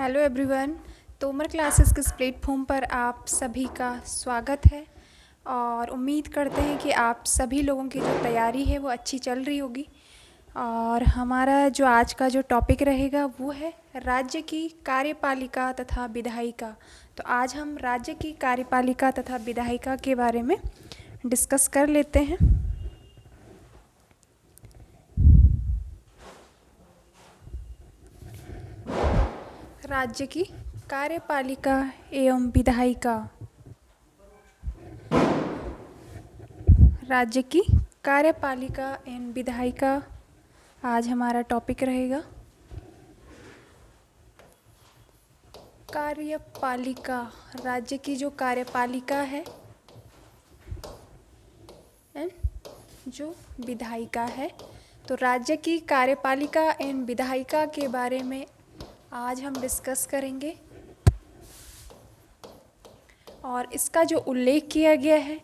Hello everyone. Tomar classes के इस platform पर आप सभी का स्वागत है और उम्मीद करते हैं कि आप सभी लोगों की जो तैयारी है वो अच्छी चल रही होगी। और हमारा जो आज का जो टॉपिक रहेगा वो है राज्य की कार्यपालिका तथा विधायिका। तो आज हम राज्य की कार्यपालिका तथा विधायिका के बारे में डिस्कस कर लेते हैं। राज्य की कार्यपालिका एवं विधायिका। राज्य की कार्यपालिका एवं विधायिका आज हमारा टॉपिक रहेगा। कार्यपालिका, राज्य की जो कार्यपालिका है एंड जो विधायिका है, तो राज्य की कार्यपालिका एवं विधायिका के बारे में आज हम डिस्कस करेंगे। और इसका जो उल्लेख किया गया है,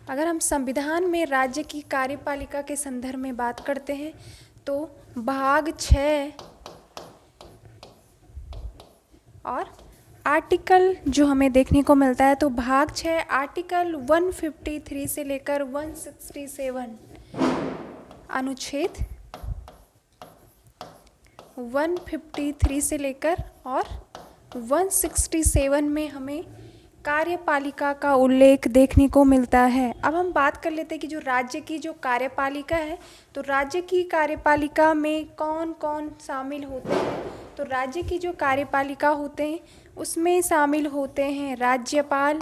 अगर हम संविधान में राज्य की कार्यपालिका के संदर्भ में बात करते हैं तो भाग 6 और आर्टिकल जो हमें देखने को मिलता है, तो भाग 6 आर्टिकल 153 से लेकर 167, अनुच्छेद 153 से लेकर और 167 में हमें कार्यपालिका का उल्लेख देखने को मिलता है। अब हम बात कर लेते हैं कि जो राज्य की जो कार्यपालिका है, तो राज्य की कार्यपालिका में कौन कौन शामिल होते हैं। तो राज्य की जो कार्यपालिका होते हैं उसमें शामिल होते हैं राज्यपाल,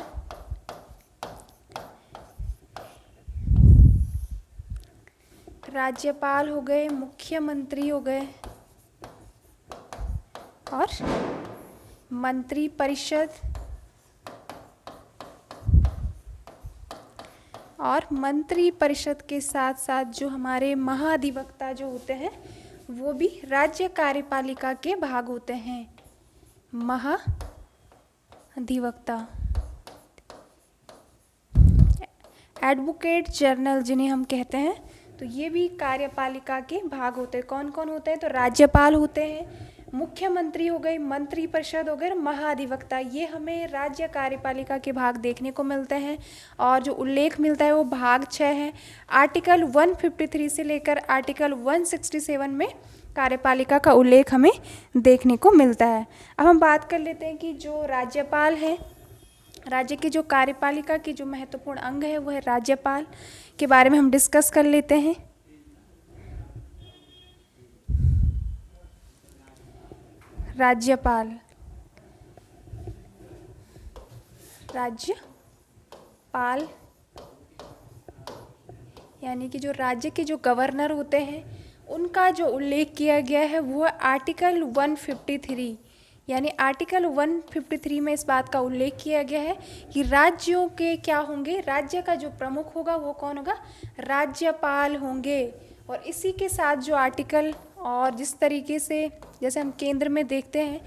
राज्यपाल हो गए, मुख्यमंत्री हो गए और मंत्रिपरिषद, और मंत्रिपरिषद के साथ साथ जो हमारे महाधिवक्ता जो होते हैं वो भी राज्य कार्यपालिका के भाग होते हैं। महाधिवक्ता, एडवोकेट जनरल जिन्हें हम कहते हैं, तो ये भी कार्यपालिका के भाग होते हैं। कौन कौन होते हैं, तो राज्यपाल होते हैं, मुख्यमंत्री हो गए, मंत्रिपरिषद हो गए, महाधिवक्ता, ये हमें राज्य कार्यपालिका के भाग देखने को मिलते हैं। और जो उल्लेख मिलता है वो भाग 6 है, आर्टिकल 153 से लेकर आर्टिकल 167 में कार्यपालिका का उल्लेख हमें देखने को मिलता है। अब हम बात कर लेते हैं कि जो राज्यपाल है, राज्य की जो कार्यपालिका की जो महत्वपूर्ण अंग है वो है राज्यपाल, के बारे में हम डिस्कस कर लेते हैं। राज्यपाल, राज्यपाल यानी कि जो राज्य के जो गवर्नर होते हैं उनका जो उल्लेख किया गया है वो है आर्टिकल 153। यानी आर्टिकल 153 में इस बात का उल्लेख किया गया है कि राज्यों के क्या होंगे, राज्य का जो प्रमुख होगा वो कौन होगा, राज्यपाल होंगे। और इसी के साथ जो आर्टिकल, और जिस तरीके से जैसे हम केंद्र में देखते हैं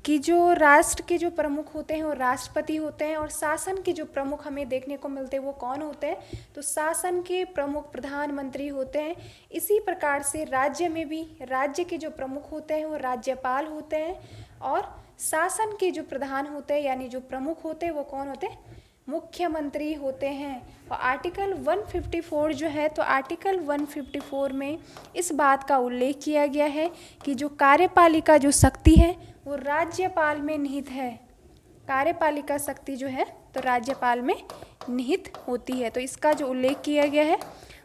कि जो राष्ट्र के जो प्रमुख होते हैं वो राष्ट्रपति होते हैं, और शासन के जो प्रमुख हमें देखने को मिलते हैं वो कौन होते हैं, तो शासन के प्रमुख प्रधानमंत्री होते हैं। इसी प्रकार से राज्य में भी राज्य के जो प्रमुख होते हैं वो राज्यपाल होते हैं, और शासन के जो प्रधान होते हैं यानी जो प्रमुख होते हैं वो कौन होते हैं, मुख्यमंत्री होते हैं। और आर्टिकल 154 जो है, तो आर्टिकल 154 में इस बात का उल्लेख किया गया है कि जो कार्यपालिका जो शक्ति है वो राज्यपाल में निहित है। कार्यपालिका शक्ति जो है तो राज्यपाल में निहित होती है। तो इसका जो उल्लेख किया गया है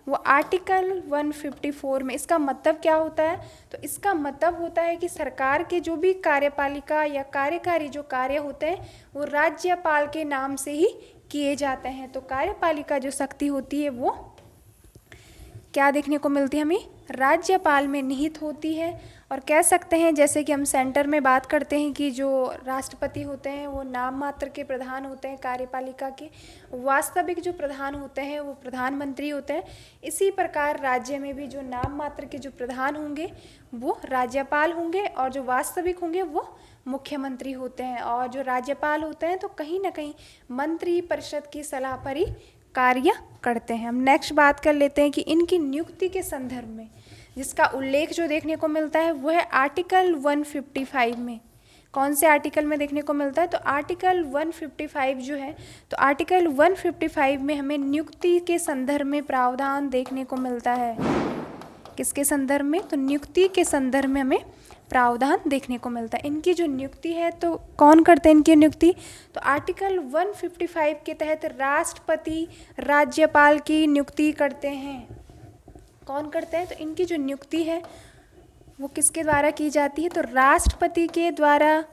वो आर्टिकल 154 में। इसका मतलब क्या होता है, तो इसका मतलब होता है कि सरकार के जो भी कार्यपालिका या कार्यकारी जो कार्य होते हैं वो राज्यपाल के नाम से ही किए जाते हैं। तो कार्यपालिका जो शक्ति होती है वो क्या देखने को मिलती है हमें, राज्यपाल में निहित होती है। और कह सकते हैं जैसे कि हम सेंटर में बात करते हैं कि जो राष्ट्रपति होते हैं वो नाम मात्र के प्रधान होते हैं कार्यपालिका के, वास्तविक जो प्रधान होते हैं वो प्रधानमंत्री होते हैं। इसी प्रकार राज्य में भी जो नाम मात्र के जो प्रधान होंगे वो राज्यपाल होंगे, और जो वास्तविक होंगे वो मुख्यमंत्री होते हैं। और जो राज्यपाल होते हैं तो कहीं ना कहीं मंत्रिपरिषद की सलाह पर ही कार्य करते हैं। हम नेक्स्ट बात कर लेते हैं कि इनकी नियुक्ति के संदर्भ में जिसका उल्लेख जो देखने को मिलता है वो है आर्टिकल 155 में। कौन से आर्टिकल में देखने को मिलता है? तो आर्टिकल 155 जो है, तो आर्टिकल 155 में हमें नियुक्ति के संदर्भ में प्रावधान देखने को मिलता है। किसके संदर्भ में? तो नियुक्ति के संदर्भ में हमें प्रावधान देखने को मिलता है। इनकी जो नियुक्ति है, तो कौन करते हैं इनकी नियुक्ति? तो आर्टिकल 155 के तहत राष्ट्रपति राज्यपाल की नियुक्ति करते हैं। कौन करते हैं? तो इनकी जो नियुक्ति है वो किसके द्वारा की जाती है? तो राष्ट्रपति के द्वारा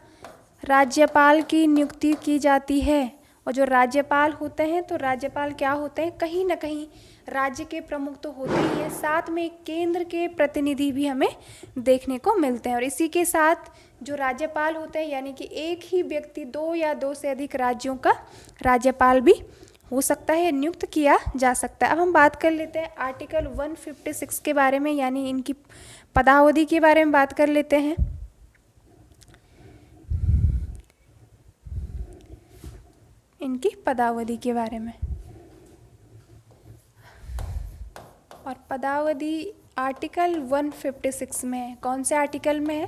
राज्यपाल की नियुक्ति की जाती है। और जो राज्यपाल होते हैं, तो राज्यपाल क्या होते हैं? कहीं ना कहीं राज्य के प्रमुख तो होते ही हैं, साथ में केंद्र के प्रतिनिधि भी हमें देखने को मिलते हैं। और इसी के साथ जो राज्यपाल होते हैं, यानी कि एक ही व्यक्ति 2 या 2 से अधिक राज्यों का राज्यपाल भी हो सकता है, नियुक्त किया जा सकता है। अब हम बात कर लेते हैं आर्टिकल 156 के बारे में, यानी इनकी पदावधि के बारे में बात कर लेते हैं। इनकी पदावधि के बारे में, और पदावधि आर्टिकल 156 में है। कौन से आर्टिकल में है?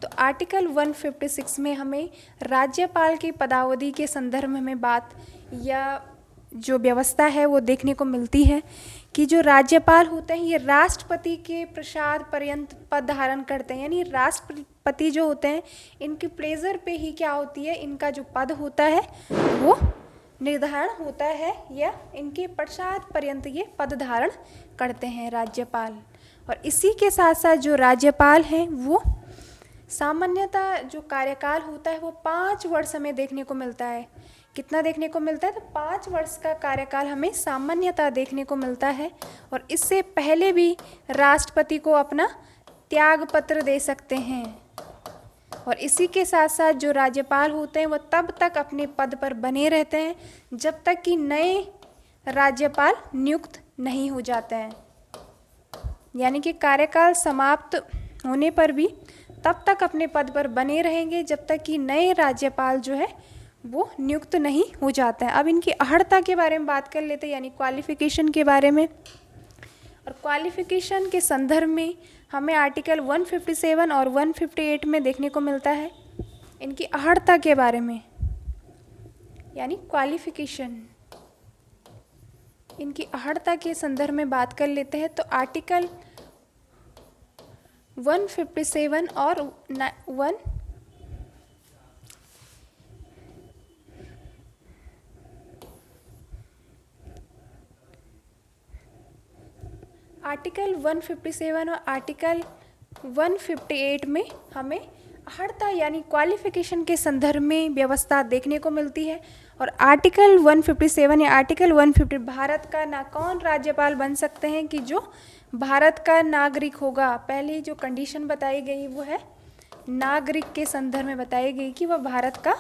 तो आर्टिकल 156 में हमें राज्यपाल की पदावधि के संदर्भ में हमें बात या जो व्यवस्था है वो देखने को मिलती है कि जो राज्यपाल होते हैं ये राष्ट्रपति के प्रसाद पर्यंत पद धारण करते हैं। यानी राष्ट्रपति जो होते हैं इनके प्लेजर पे ही क्या होती है, इनका जो पद होता है वो निर्धारण होता है, या इनके प्रसाद पर्यंत ये पद धारण करते हैं राज्यपाल। और इसी के साथ साथ जो राज्यपाल हैं वो सामान्यतः जो कार्यकाल होता है वो 5 वर्ष हमें देखने को मिलता है। कितना देखने को मिलता है? तो 5 वर्ष का कार्यकाल हमें सामान्यतः देखने को मिलता है। और इससे पहले भी राष्ट्रपति को अपना त्याग पत्र दे सकते हैं। और इसी के साथ साथ जो राज्यपाल होते हैं वो तब तक अपने पद पर बने रहते हैं जब तक कि नए राज्यपाल नियुक्त नहीं हो जाते हैं। यानी कि कार्यकाल समाप्त होने पर भी तब तक अपने पद पर बने रहेंगे जब तक कि नए राज्यपाल जो है वो नियुक्त नहीं हो जाते हैं। अब इनकी अर्हता के बारे में बात कर लेते हैं, यानी क्वालिफिकेशन के बारे में। और क्वालिफिकेशन के संदर्भ में हमें आर्टिकल 157 और 158 में देखने को मिलता है इनकी अर्हता के बारे में, यानी क्वालिफिकेशन। इनकी अर्हता के संदर्भ में बात कर लेते हैं, तो आर्टिकल 157 और आर्टिकल 157 और आर्टिकल 158 में हमें अर्हता यानी क्वालिफिकेशन के संदर्भ में व्यवस्था देखने को मिलती है। और आर्टिकल 157 या आर्टिकल 150 भारत का कौन राज्यपाल बन सकते हैं कि जो भारत का नागरिक होगा। पहली जो कंडीशन बताई गई वो है नागरिक के संदर्भ में बताई गई कि वह भारत का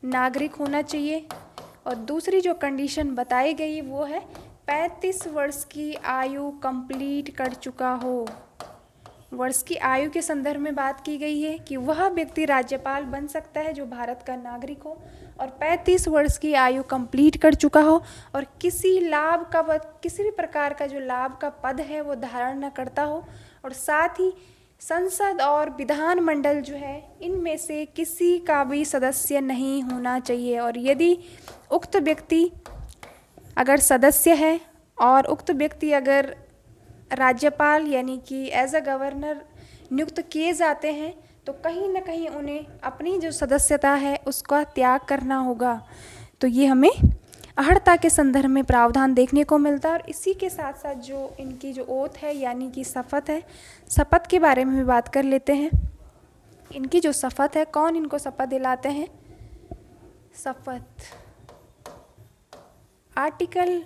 नागरिक होना चाहिए। और दूसरी जो कंडीशन बताई गई वो है 35 वर्ष की आयु कंप्लीट कर चुका हो। वर्ष की आयु के संदर्भ में बात की गई है कि वह व्यक्ति राज्यपाल बन सकता है जो भारत का नागरिक हो और 35 वर्ष की आयु कंप्लीट कर चुका हो और किसी भी प्रकार का जो लाभ का पद है वो धारण न करता हो, और साथ ही संसद और विधानमंडल जो है इनमें से किसी का भी सदस्य नहीं होना चाहिए। और यदि उक्त व्यक्ति अगर सदस्य है और उक्त व्यक्ति अगर राज्यपाल यानी कि एज अ गवर्नर नियुक्त किए जाते हैं तो कहीं ना कहीं उन्हें अपनी जो सदस्यता है उसका त्याग करना होगा। तो ये हमें अर्हता के संदर्भ में प्रावधान देखने को मिलता है। और इसी के साथ साथ जो इनकी जो ओथ है यानी कि शपथ है, शपथ के बारे में भी बात कर लेते हैं। इनकी जो शपथ है, कौन इनको शपथ दिलाते हैं? शपथ आर्टिकल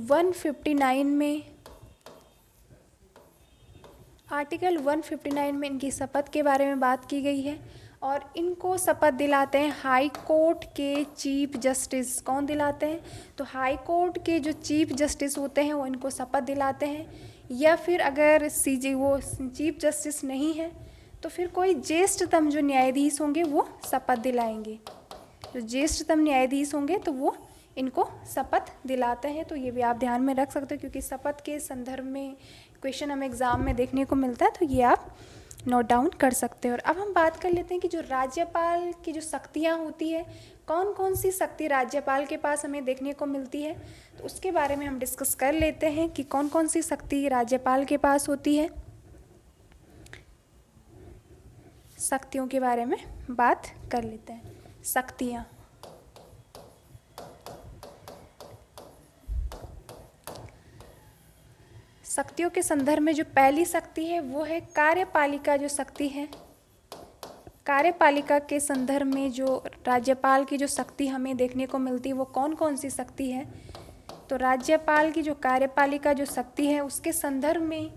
159 में इनकी शपथ के बारे में बात की गई है। और इनको शपथ दिलाते हैं हाई कोर्ट के चीफ जस्टिस। कौन दिलाते हैं? तो हाई कोर्ट के जो चीफ जस्टिस होते हैं वो इनको शपथ दिलाते हैं, या फिर अगर वो चीफ जस्टिस नहीं है तो फिर कोई ज्येष्ठतम जो न्यायाधीश होंगे वो शपथ दिलाएंगे। जो ज्येष्ठतम न्यायाधीश होंगे तो वो इनको शपथ दिलाते हैं। तो ये भी आप ध्यान में रख सकते हो क्योंकि शपथ के संदर्भ में क्वेश्चन हमें एग्ज़ाम में देखने को मिलता है, तो ये आप नोट डाउन कर सकते हो। और अब हम बात कर लेते हैं कि जो राज्यपाल की जो शक्तियाँ होती है, कौन कौन सी शक्ति राज्यपाल के पास हमें देखने को मिलती है, तो उसके बारे में हम डिस्कस कर लेते हैं कि कौन कौन सी शक्ति राज्यपाल के पास होती है। शक्तियों के बारे में बात कर लेते हैं। शक्तियाँ, शक्तियों के संदर्भ में जो पहली शक्ति है वो है कार्यपालिका जो शक्ति है। कार्यपालिका के संदर्भ में जो राज्यपाल की जो शक्ति हमें देखने को मिलती है वो कौन कौन सी शक्ति है, तो राज्यपाल की जो कार्यपालिका जो शक्ति है उसके संदर्भ में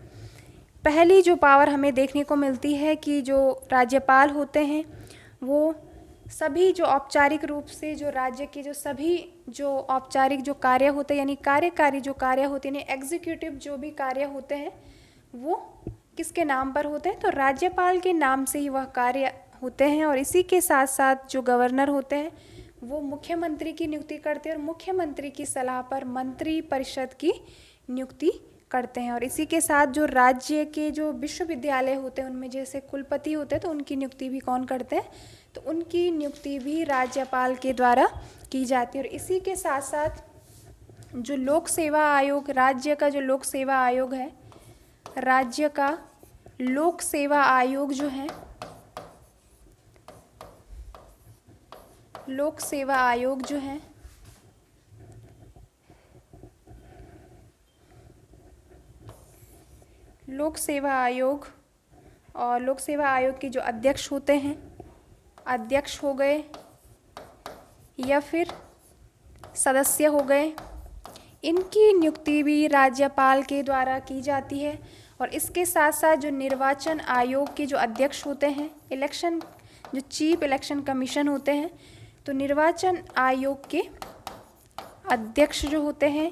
पहली जो पावर हमें देखने को मिलती है कि जो राज्यपाल होते हैं वो सभी जो औपचारिक रूप से जो राज्य के जो सभी जो औपचारिक जो कार्य होते हैं यानी कार्यकारी जो कार्य होते हैं, एग्जीक्यूटिव जो भी कार्य होते हैं वो किसके नाम पर होते हैं, तो राज्यपाल के नाम से ही वह कार्य होते हैं। और इसी के साथ साथ जो गवर्नर होते हैं वो मुख्यमंत्री की नियुक्ति करते हैं और मुख्यमंत्री की सलाह पर मंत्री परिषद की नियुक्ति करते हैं। और इसी के साथ जो राज्य के जो विश्वविद्यालय होते हैं उनमें जैसे कुलपति होते हैं तो उनकी नियुक्ति भी कौन करते हैं, तो उनकी नियुक्ति भी राज्यपाल के द्वारा की जाती है। और इसी के साथ साथ जो लोक सेवा आयोग, राज्य का जो लोक सेवा आयोग है, राज्य का लोक सेवा आयोग जो है, लोक सेवा आयोग जो है लोक सेवा आयोग और लोक सेवा आयोग के जो अध्यक्ष होते हैं, अध्यक्ष हो गए या फिर सदस्य हो गए, इनकी नियुक्ति भी राज्यपाल के द्वारा की जाती है। और इसके साथ साथ जो निर्वाचन आयोग के जो अध्यक्ष होते हैं, इलेक्शन जो चीफ इलेक्शन कमीशन होते हैं, तो निर्वाचन आयोग के अध्यक्ष जो होते हैं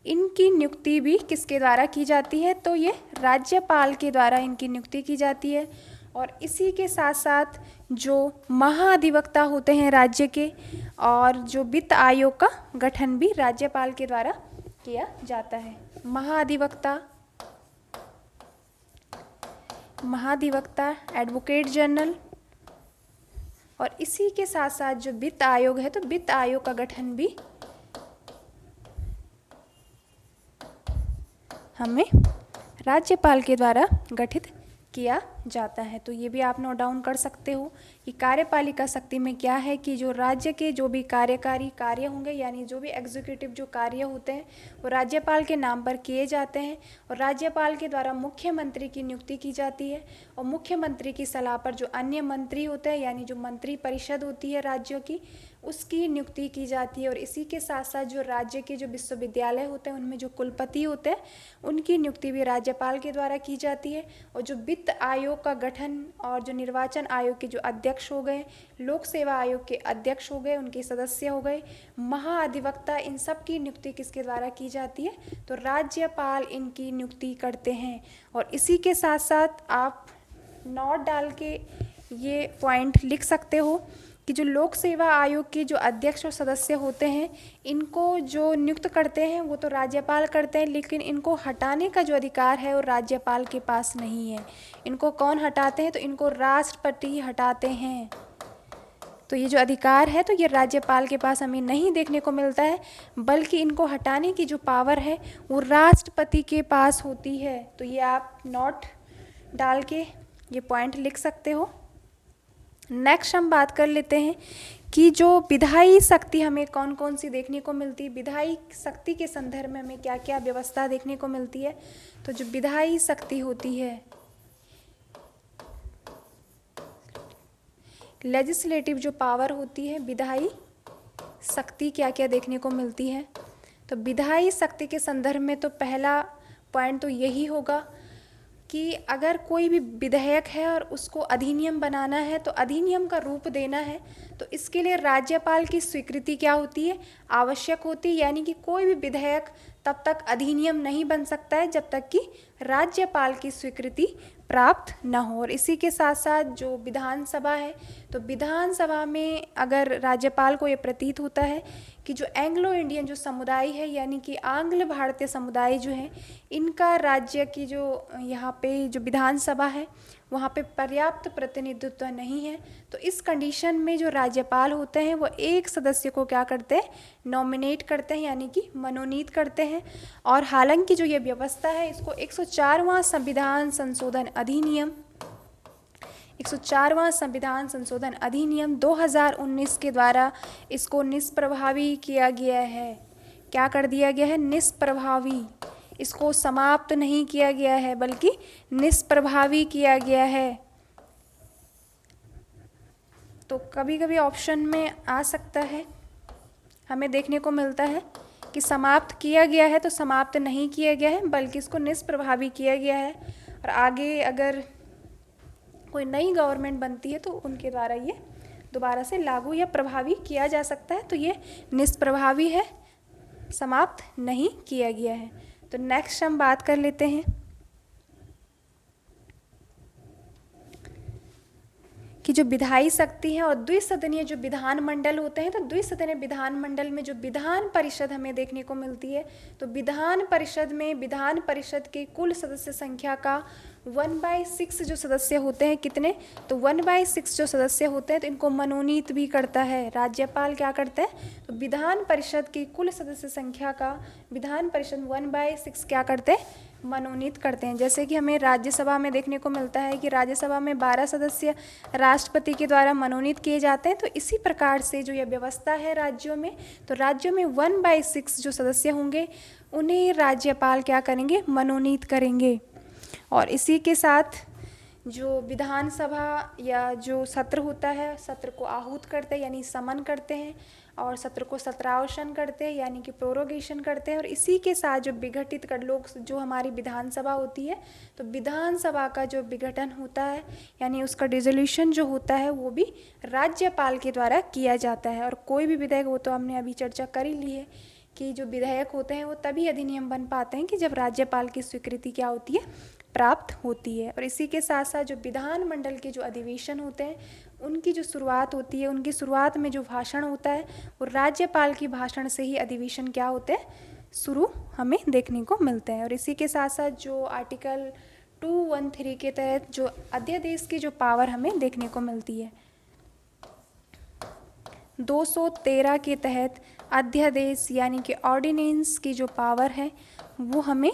इनकी नियुक्ति भी किसके द्वारा की जाती है, तो ये राज्यपाल के द्वारा इनकी नियुक्ति की जाती है। और इसी के साथ साथ जो महाधिवक्ता होते हैं राज्य के, और जो वित्त आयोग का गठन भी राज्यपाल के द्वारा किया जाता है। महाधिवक्ता, एडवोकेट जनरल, और इसी के साथ साथ जो वित्त आयोग है, तो वित्त आयोग का गठन भी हमें राज्यपाल के द्वारा गठित किया जाता है। तो ये भी आप नोट डाउन कर सकते हो कि कार्यपालिका शक्ति में क्या है कि जो राज्य के जो भी कार्यकारी कार्य होंगे यानी जो भी एग्जीक्यूटिव जो कार्य होते हैं वो राज्यपाल के नाम पर किए जाते हैं और राज्यपाल के द्वारा मुख्यमंत्री की नियुक्ति की जाती है और मुख्यमंत्री की सलाह पर जो अन्य मंत्री होते हैं यानी जो मंत्री परिषद होती है राज्यों की उसकी नियुक्ति की जाती है। और इसी के साथ साथ जो राज्य के जो विश्वविद्यालय होते हैं उनमें जो कुलपति होते हैं उनकी नियुक्ति भी राज्यपाल के द्वारा की जाती है। और जो वित्त आयोग का गठन और जो निर्वाचन आयोग के जो अध्यक्ष हो गए, लोक सेवा आयोग के अध्यक्ष हो गए, उनके सदस्य हो गए, महाधिवक्ता, इन सब की नियुक्ति किसके द्वारा की जाती है, तो राज्यपाल इनकी नियुक्ति करते हैं। और इसी के साथ साथ आप नोट डाल के ये पॉइंट लिख सकते हो कि जो लोक सेवा आयोग के जो अध्यक्ष और सदस्य होते हैं इनको जो नियुक्त करते हैं वो तो राज्यपाल करते हैं, लेकिन इनको हटाने का जो अधिकार है वो राज्यपाल के पास नहीं है। इनको कौन हटाते हैं, तो इनको राष्ट्रपति हटाते हैं। तो ये जो अधिकार है तो ये राज्यपाल के पास हमें नहीं देखने को मिलता है, बल्कि इनको हटाने की जो पावर है वो राष्ट्रपति के पास होती है। तो ये आप नोट डाल के ये पॉइंट लिख सकते हो। नेक्स्ट हम बात कर लेते हैं कि जो विधायी शक्ति हमें कौन कौन सी देखने को मिलती है, विधायी शक्ति के संदर्भ में हमें क्या क्या व्यवस्था देखने को मिलती है। तो जो विधायी शक्ति होती है, लेजिस्लेटिव जो पावर होती है, विधायी शक्ति क्या क्या देखने को मिलती है। तो विधायी शक्ति के संदर्भ में तो पहला पॉइंट तो यही होगा कि अगर कोई भी विधेयक है और उसको अधिनियम बनाना है तो अधिनियम का रूप देना है तो इसके लिए राज्यपाल की स्वीकृति क्या होती है, आवश्यक होती है। यानी कि कोई भी विधेयक तब तक अधिनियम नहीं बन सकता है जब तक कि राज्यपाल की स्वीकृति प्राप्त न हो। और इसी के साथ साथ जो विधानसभा है, तो विधानसभा में अगर राज्यपाल को ये प्रतीत होता है कि जो एंग्लो इंडियन जो समुदाय है यानी कि आंग्ल भारतीय समुदाय जो है इनका राज्य की जो यहाँ पे जो विधानसभा है वहाँ पे पर्याप्त प्रतिनिधित्व नहीं है। तो इस कंडीशन में जो राज्यपाल होते हैं वो एक सदस्य को क्या करते हैं, नॉमिनेट करते हैं, यानी कि मनोनीत करते हैं। और हालांकि जो ये व्यवस्था है इसको 104वां संविधान संशोधन अधिनियम 104वां संविधान संशोधन अधिनियम 2019 के द्वारा इसको निष्प्रभावी किया गया है। क्या कर दिया गया है, निष्प्रभावी। इसको समाप्त नहीं किया गया है बल्कि निष्प्रभावी किया गया है। तो कभी कभी ऑप्शन में आ सकता है, हमें देखने को मिलता है कि समाप्त किया गया है, तो समाप्त नहीं किया गया है बल्कि इसको निष्प्रभावी किया गया है। और आगे अगर कोई नई गवर्नमेंट बनती है तो उनके द्वारा ये दोबारा से लागू या प्रभावी किया जा सकता है। तो ये निष्प्रभावी है, समाप्त नहीं किया गया है। तो नेक्स्ट हम बात कर लेते हैं कि जो विधायी शक्ति है और द्विसदनीय जो विधानमंडल होते हैं, तो द्विसदनीय विधानमंडल में जो विधान परिषद हमें देखने को मिलती है, तो विधान परिषद में विधान परिषद के कुल सदस्य संख्या का 1/6 जो सदस्य होते हैं, कितने, तो 1/6 जो सदस्य होते हैं, तो इनको मनोनीत भी करता है राज्यपाल। क्या करते हैं, तो विधान परिषद की कुल सदस्य संख्या का विधान परिषद 1/6 क्या करते हैं, मनोनीत करते हैं। जैसे कि हमें राज्यसभा में देखने को मिलता है कि राज्यसभा में 12 सदस्य राष्ट्रपति के द्वारा मनोनीत किए जाते हैं। तो इसी प्रकार से जो यह व्यवस्था है राज्यों में, तो राज्यों में 1/6 जो सदस्य होंगे उन्हें राज्यपाल क्या करेंगे, मनोनीत करेंगे। और इसी के साथ जो विधानसभा या जो सत्र होता है, सत्र को आहूत करते हैं यानी समन करते हैं, और सत्र को सत्रावसान करते हैं यानी कि प्रोरोगेशन करते हैं। और इसी के साथ जो विघटित कर लोग जो हमारी विधानसभा होती है, तो विधानसभा का जो विघटन होता है यानी उसका डिसोल्यूशन जो होता है वो भी राज्यपाल के द्वारा किया जाता है। और कोई भी विधेयक, वो तो हमने अभी चर्चा कर ही ली है कि जो विधेयक होते हैं वो तभी अधिनियम बन पाते हैं कि जब राज्यपाल की स्वीकृति क्या होती है, प्राप्त होती है। और इसी के साथ साथ जो विधानमंडल के जो अधिवेशन होते हैं उनकी जो शुरुआत होती है, उनकी शुरुआत में जो भाषण होता है वो राज्यपाल की भाषण से ही अधिवेशन क्या होते हैं, शुरू हमें देखने को मिलते हैं। और इसी के साथ साथ जो आर्टिकल 213 के तहत जो अध्यादेश की जो पावर हमें देखने को मिलती है, 213 के तहत अध्यादेश यानी कि ऑर्डिनेंस की जो पावर है वो हमें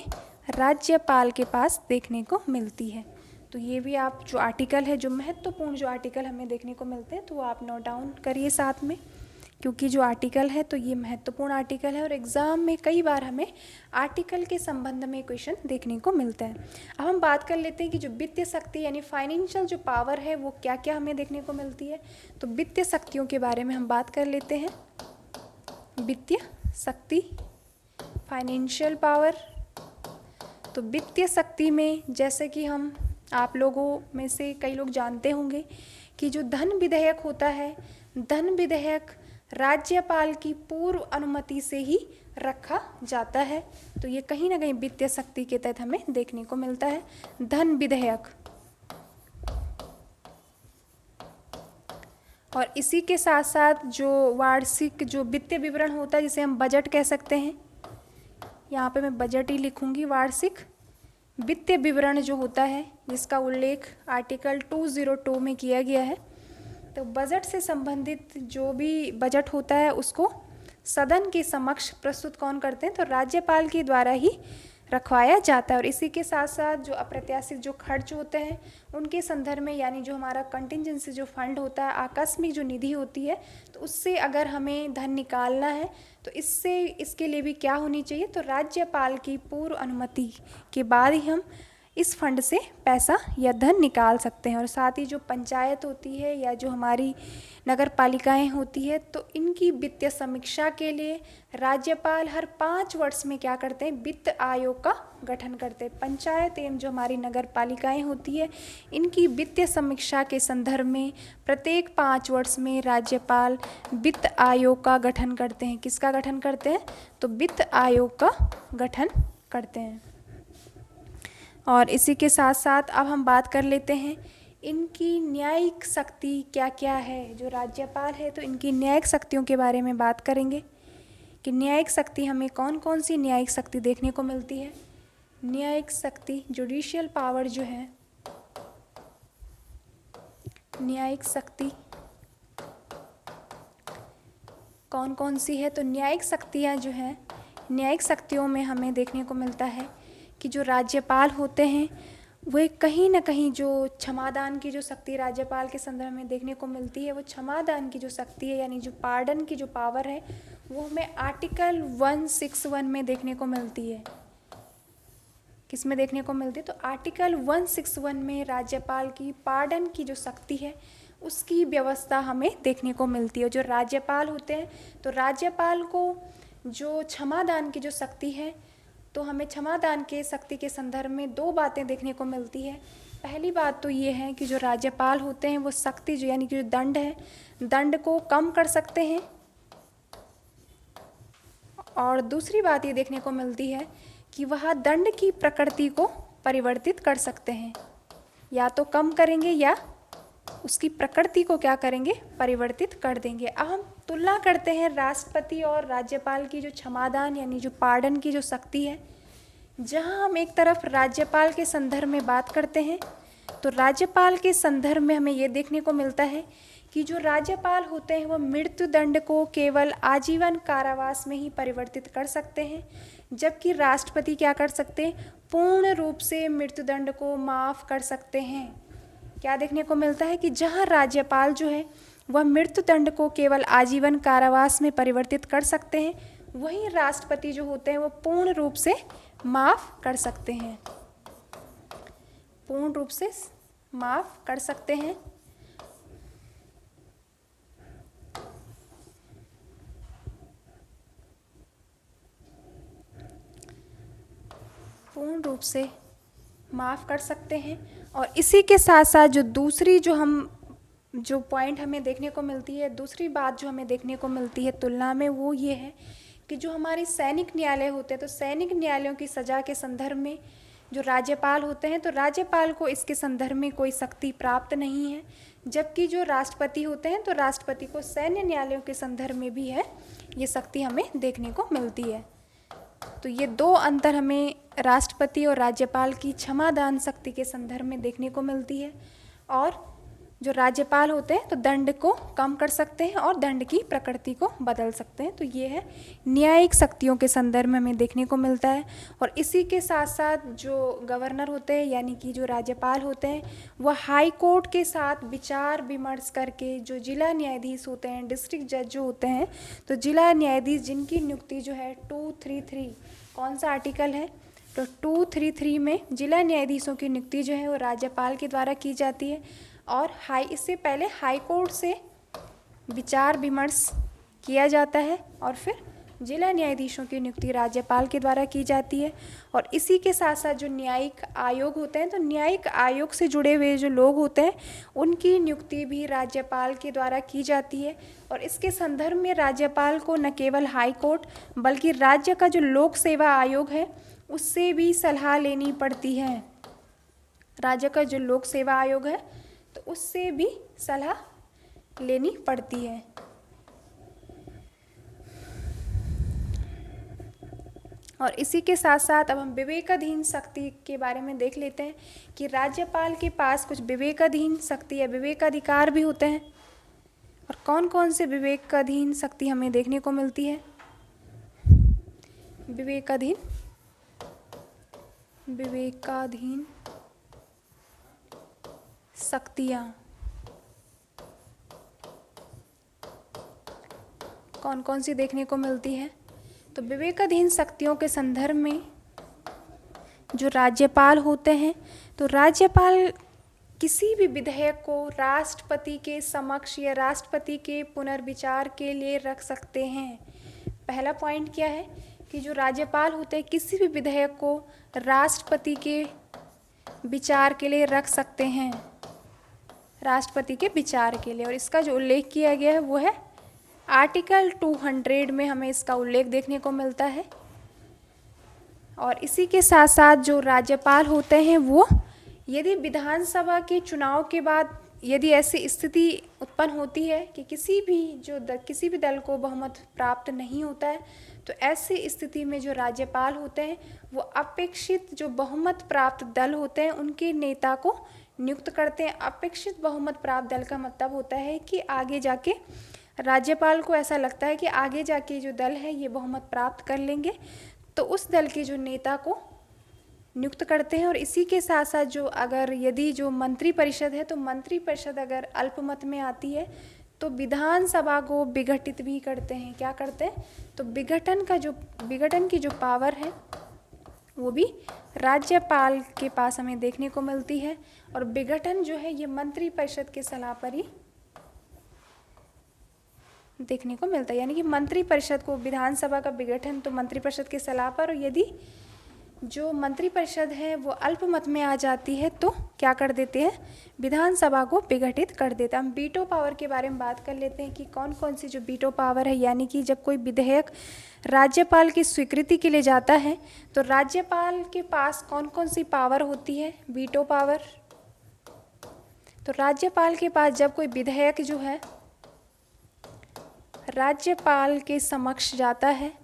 राज्यपाल के पास देखने को मिलती है। तो ये भी आप जो आर्टिकल है, जो महत्वपूर्ण जो आर्टिकल हमें देखने को मिलते हैं, तो वो आप नोट डाउन करिए साथ में, क्योंकि जो आर्टिकल है तो ये महत्वपूर्ण आर्टिकल है और एग्ज़ाम में कई बार हमें आर्टिकल के संबंध में क्वेश्चन देखने को मिलता है। अब हम बात कर लेते हैं कि जो वित्तीय शक्ति यानी फाइनेंशियल जो पावर है वो क्या क्या हमें देखने को मिलती है। तो वित्तीय शक्तियों के बारे में हम बात कर लेते हैं। वित्तीय शक्ति, फाइनेंशियल पावर। तो वित्तीय शक्ति में जैसे कि हम आप लोगों में से कई लोग जानते होंगे कि जो धन विधेयक होता है, धन विधेयक राज्यपाल की पूर्व अनुमति से ही रखा जाता है। तो ये कहीं ना कहीं वित्तीय शक्ति के तहत हमें देखने को मिलता है, धन विधेयक। और इसी के साथ साथ जो वार्षिक जो वित्तीय विवरण होता है, जिसे हम बजट कह सकते हैं, यहाँ पे मैं बजट ही लिखूंगी, वार्षिक वित्तीय विवरण जो होता है जिसका उल्लेख आर्टिकल 202 में किया गया है। तो बजट से संबंधित जो भी बजट होता है उसको सदन के समक्ष प्रस्तुत कौन करते हैं, तो राज्यपाल के द्वारा ही रखवाया जाता है। और इसी के साथ साथ जो अप्रत्याशित जो खर्च होते हैं उनके संदर्भ में, यानी जो हमारा कंटिजेंसी जो फंड होता है, आकस्मिक जो निधि होती है, तो उससे अगर हमें धन निकालना है तो इसके लिए भी क्या होनी चाहिए, तो राज्यपाल की पूर्व अनुमति के बाद ही हम इस फंड से पैसा या धन निकाल सकते हैं। और साथ ही जो पंचायत होती है या जो हमारी नगर पालिकाएँ होती है, तो इनकी वित्तीय समीक्षा के लिए राज्यपाल हर 5 वर्ष में क्या करते हैं, वित्त आयोग का गठन करते हैं। पंचायत एवं जो हमारी नगर पालिकाएँ होती है, इनकी वित्तीय समीक्षा के संदर्भ में प्रत्येक 5 वर्ष में राज्यपाल वित्त आयोग का गठन करते हैं। किसका गठन करते हैं, तो वित्त आयोग का गठन करते हैं। और इसी के साथ साथ अब हम बात कर लेते हैं इनकी न्यायिक शक्ति क्या क्या है। जो राज्यपाल है तो इनकी न्यायिक शक्तियों के बारे में बात करेंगे कि न्यायिक शक्ति हमें कौन कौन सी न्यायिक शक्ति देखने को मिलती है। न्यायिक शक्ति, जुडिशियल पावर जो है, न्यायिक शक्ति कौन कौन सी है? तो न्यायिक शक्तियाँ जो हैं, न्यायिक शक्तियों में हमें देखने को मिलता है कि जो राज्यपाल होते हैं वे कहीं ना कहीं जो क्षमादान की जो शक्ति राज्यपाल के संदर्भ में देखने को मिलती है, वो क्षमादान की जो शक्ति है यानी जो पार्डन की जो पावर है वो हमें आर्टिकल 161 में देखने को मिलती है। किस में देखने को मिलती है? तो आर्टिकल 161 में राज्यपाल की पार्डन की जो शक्ति है उसकी व्यवस्था हमें देखने को मिलती है। जो राज्यपाल होते हैं तो राज्यपाल को जो क्षमादान की जो शक्ति है, तो हमें क्षमादान के शक्ति के संदर्भ में दो बातें देखने को मिलती है। पहली बात तो ये है कि जो राज्यपाल होते हैं वो शक्ति जो यानी कि जो दंड है, दंड को कम कर सकते हैं, और दूसरी बात ये देखने को मिलती है कि वह दंड की प्रकृति को परिवर्तित कर सकते हैं, या तो कम करेंगे या उसकी प्रकृति को क्या करेंगे? परिवर्तित कर देंगे। अब हम तुलना करते हैं राष्ट्रपति और राज्यपाल की जो क्षमादान यानी जो पार्डन की जो शक्ति है। जहां हम एक तरफ राज्यपाल के संदर्भ में बात करते हैं तो राज्यपाल के संदर्भ में हमें ये देखने को मिलता है कि जो राज्यपाल होते हैं वो मृत्यु दंड को केवल आजीवन कारावास में ही परिवर्तित कर सकते हैं, जबकि राष्ट्रपति क्या कर सकते हैं? पूर्ण रूप से मृत्यु दंड को माफ़ कर सकते हैं। क्या देखने को मिलता है कि जहां राज्यपाल जो है वह मृत्यु दंड को केवल आजीवन कारावास में परिवर्तित कर सकते हैं, वहीं राष्ट्रपति जो होते हैं वो पूर्ण रूप से माफ़ कर सकते हैं, पूर्ण रूप से माफ़ कर सकते हैं। पूर्ण रूप से माफ़ कर सकते हैं। और इसी के साथ साथ जो दूसरी जो पॉइंट हमें देखने को मिलती है, दूसरी बात जो हमें देखने को मिलती है तुलना में, वो ये है कि जो हमारे सैनिक न्यायालय होते हैं तो सैनिक न्यायालयों की सज़ा के संदर्भ में जो राज्यपाल होते हैं तो राज्यपाल को इसके संदर्भ में कोई शक्ति प्राप्त नहीं है, जबकि जो राष्ट्रपति होते हैं तो राष्ट्रपति को सैन्य न्यायालयों के संदर्भ में भी है ये शक्ति हमें देखने को मिलती है। तो ये दो अंतर हमें राष्ट्रपति और राज्यपाल की क्षमादान शक्ति के संदर्भ में देखने को मिलती है। और जो राज्यपाल होते हैं तो दंड को कम कर सकते हैं और दंड की प्रकृति को बदल सकते हैं। तो ये है न्यायिक शक्तियों के संदर्भ में हमें देखने को मिलता है। और इसी के साथ साथ जो गवर्नर होते हैं यानी कि जो राज्यपाल होते हैं वह हाई कोर्ट के साथ विचार विमर्श करके जो जिला न्यायाधीश होते हैं, डिस्ट्रिक्ट जज जो होते हैं, तो जिला न्यायाधीश जिनकी नियुक्ति जो है 233 कौन सा आर्टिकल है? तो 233 में जिला न्यायाधीशों की नियुक्ति जो है वो राज्यपाल के द्वारा की जाती है। और इससे पहले हाई कोर्ट से विचार विमर्श किया जाता है और फिर जिला न्यायाधीशों की नियुक्ति राज्यपाल के द्वारा की जाती है। और इसी के साथ साथ जो न्यायिक आयोग होते हैं तो न्यायिक आयोग से जुड़े हुए जो लोग होते हैं उनकी नियुक्ति भी राज्यपाल के द्वारा की जाती है। और इसके संदर्भ में राज्यपाल को न केवल हाई कोर्ट बल्कि राज्य का जो लोक सेवा आयोग है उससे भी सलाह लेनी पड़ती है। राज्य का जो लोक सेवा आयोग है तो उससे भी सलाह लेनी पड़ती है। और इसी के साथ साथ अब हम विवेकाधीन शक्ति के बारे में देख लेते हैं कि राज्यपाल के पास कुछ विवेकाधीन शक्ति या विवेकाधिकार भी होते हैं। और कौन कौन से विवेकाधीन शक्ति हमें देखने को मिलती है? विवेकाधीन शक्तियाँ कौन कौन सी देखने को मिलती है? तो विवेकाधीन शक्तियों के संदर्भ में जो राज्यपाल होते हैं तो राज्यपाल किसी भी विधेयक को राष्ट्रपति के समक्ष या राष्ट्रपति के पुनर्विचार के लिए रख सकते हैं। पहला पॉइंट क्या है कि जो राज्यपाल होते हैं किसी भी विधेयक को राष्ट्रपति के विचार के लिए रख सकते हैं, राष्ट्रपति के विचार के लिए। और इसका जो उल्लेख किया गया है वो है आर्टिकल 200 में हमें इसका उल्लेख देखने को मिलता है। और इसी के साथ साथ जो राज्यपाल होते हैं वो यदि विधानसभा के चुनाव के बाद यदि ऐसी स्थिति उत्पन्न होती है कि किसी भी दल को बहुमत प्राप्त नहीं होता है तो ऐसी स्थिति में जो राज्यपाल होते हैं वो अपेक्षित जो बहुमत प्राप्त दल होते हैं उनके नेता को नियुक्त करते हैं। अपेक्षित बहुमत प्राप्त दल का मतलब होता है कि आगे जाके राज्यपाल को ऐसा लगता है कि आगे जाके जो दल है ये बहुमत प्राप्त कर लेंगे, तो उस दल के जो नेता को नियुक्त करते हैं। और इसी के साथ साथ जो अगर यदि जो मंत्रिपरिषद है, तो मंत्रिपरिषद अगर अल्पमत में आती है तो विधानसभा को विघटित भी करते हैं। क्या करते हैं? तो विघटन की जो पावर है वो भी राज्यपाल के पास हमें देखने को मिलती है। और विघटन जो है ये मंत्रिपरिषद के सलाह पर ही देखने को मिलता है, यानी कि मंत्रिपरिषद को, विधानसभा का विघटन तो मंत्रिपरिषद के सलाह पर, और यदि जो मंत्रिपरिषद है वो अल्पमत में आ जाती है तो क्या कर देते हैं? विधानसभा को विघटित कर देता है। हम वीटो पावर के बारे में बात कर लेते हैं कि कौन कौन सी जो वीटो पावर है, यानी कि जब कोई विधेयक राज्यपाल की स्वीकृति के लिए जाता है तो राज्यपाल के पास कौन कौन सी पावर होती है? Veto power. तो राज्यपाल के पास जब कोई विधेयक जो है राज्यपाल के समक्ष जाता है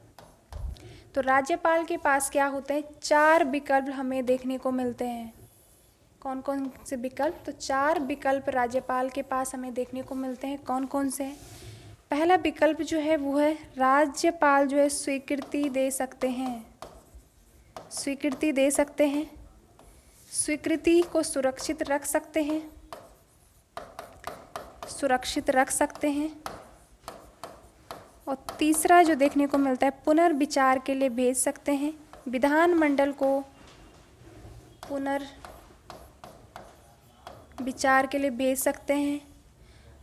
तो राज्यपाल के पास क्या होते हैं? 4 विकल्प हमें देखने को मिलते हैं। कौन कौन से विकल्प? तो 4 विकल्प राज्यपाल के पास हमें देखने को मिलते हैं। कौन कौन से हैं? पहला विकल्प जो है वो है राज्यपाल जो है स्वीकृति दे सकते हैं। स्वीकृति दे सकते हैं, स्वीकृति को सुरक्षित रख सकते हैं, सुरक्षित रख सकते हैं। और तीसरा जो देखने को मिलता है पुनर्विचार के लिए भेज सकते हैं, विधानमंडल को पुनर्विचार के लिए भेज सकते हैं।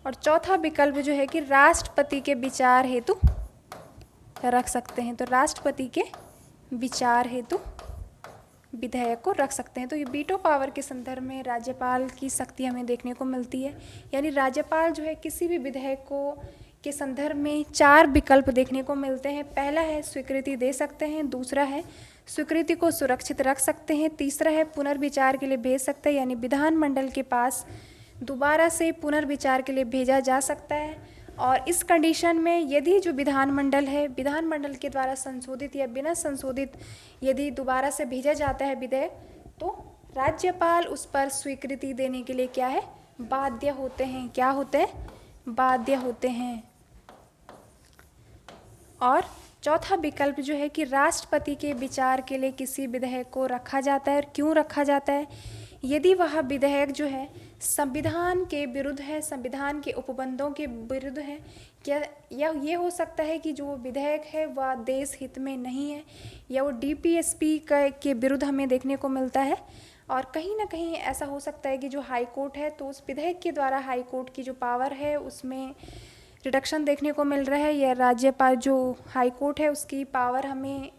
और चौथा विकल्प जो है कि राष्ट्रपति के विचार हेतु रख सकते हैं। तो राष्ट्रपति के विचार हेतु विधेयक को रख सकते हैं। तो ये वीटो पावर के संदर्भ में राज्यपाल की शक्ति हमें देखने को मिलती है। यानी राज्यपाल जो है किसी भी विधेयक को के संदर्भ में 4 विकल्प देखने को मिलते हैं। पहला है स्वीकृति दे सकते हैं, दूसरा है स्वीकृति को सुरक्षित रख सकते हैं, तीसरा है पुनर्विचार के लिए भेज सकते हैं, यानी विधानमंडल के पास दोबारा से पुनर्विचार के लिए भेजा जा सकता है। और इस कंडीशन में यदि जो विधानमंडल है, विधानमंडल के द्वारा संशोधित या बिना संशोधित यदि दोबारा से भेजा जाता है विधेयक, तो राज्यपाल उस पर स्वीकृति देने के लिए क्या है? बाध्य होते हैं। क्या होते हैं? बाध्य होते हैं। और चौथा विकल्प जो है कि राष्ट्रपति के विचार के लिए किसी विधेयक को रखा जाता है। और क्यों रखा जाता है? यदि वह विधेयक जो है संविधान के विरुद्ध है, संविधान के उपबंधों के विरुद्ध है, क्या या ये हो सकता है कि जो विधेयक है वह देश हित में नहीं है, या वो डीपीएसपी के विरुद्ध हमें देखने को मिलता है। और कहीं ना कहीं ऐसा हो सकता है कि जो हाई कोर्ट है, तो उस विधेयक के द्वारा हाई कोर्ट की जो पावर है उसमें रिडक्शन देखने को मिल रहा है, या राज्यपाल जो हाई कोर्ट है उसकी पावर हमें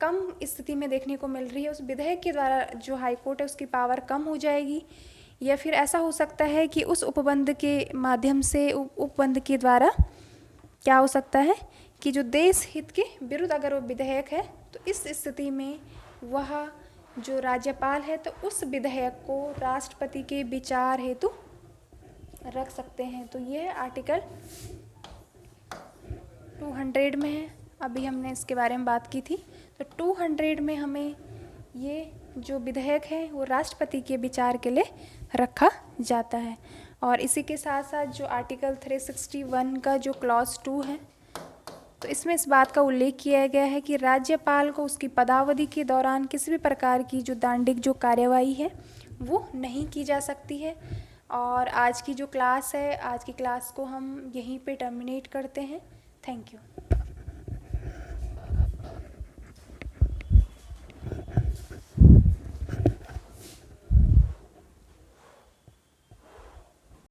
कम स्थिति में देखने को मिल रही है। उस विधेयक के द्वारा जो हाई कोर्ट है उसकी पावर कम हो जाएगी। या फिर ऐसा हो सकता है कि उस उपबंध के माध्यम से, उपबंध के द्वारा क्या हो सकता है कि जो देश हित के विरुद्ध अगर वो विधेयक है, तो इस स्थिति में वह जो राज्यपाल है तो उस विधेयक को राष्ट्रपति के विचार हेतु रख सकते हैं। तो ये आर्टिकल 200 में है। अभी हमने इसके बारे में बात की थी। तो 200 में हमें ये जो विधेयक है वो राष्ट्रपति के विचार के लिए रखा जाता है। और इसी के साथ साथ जो आर्टिकल 361 का जो क्लॉज 2 है, तो इसमें इस बात का उल्लेख किया गया है कि राज्यपाल को उसकी पदावधि के दौरान किसी भी प्रकार की जो दंडिक जो कार्यवाही है वो नहीं की जा सकती है। और आज की जो क्लास है, आज की क्लास को हम यहीं पे टर्मिनेट करते हैं। Thank you.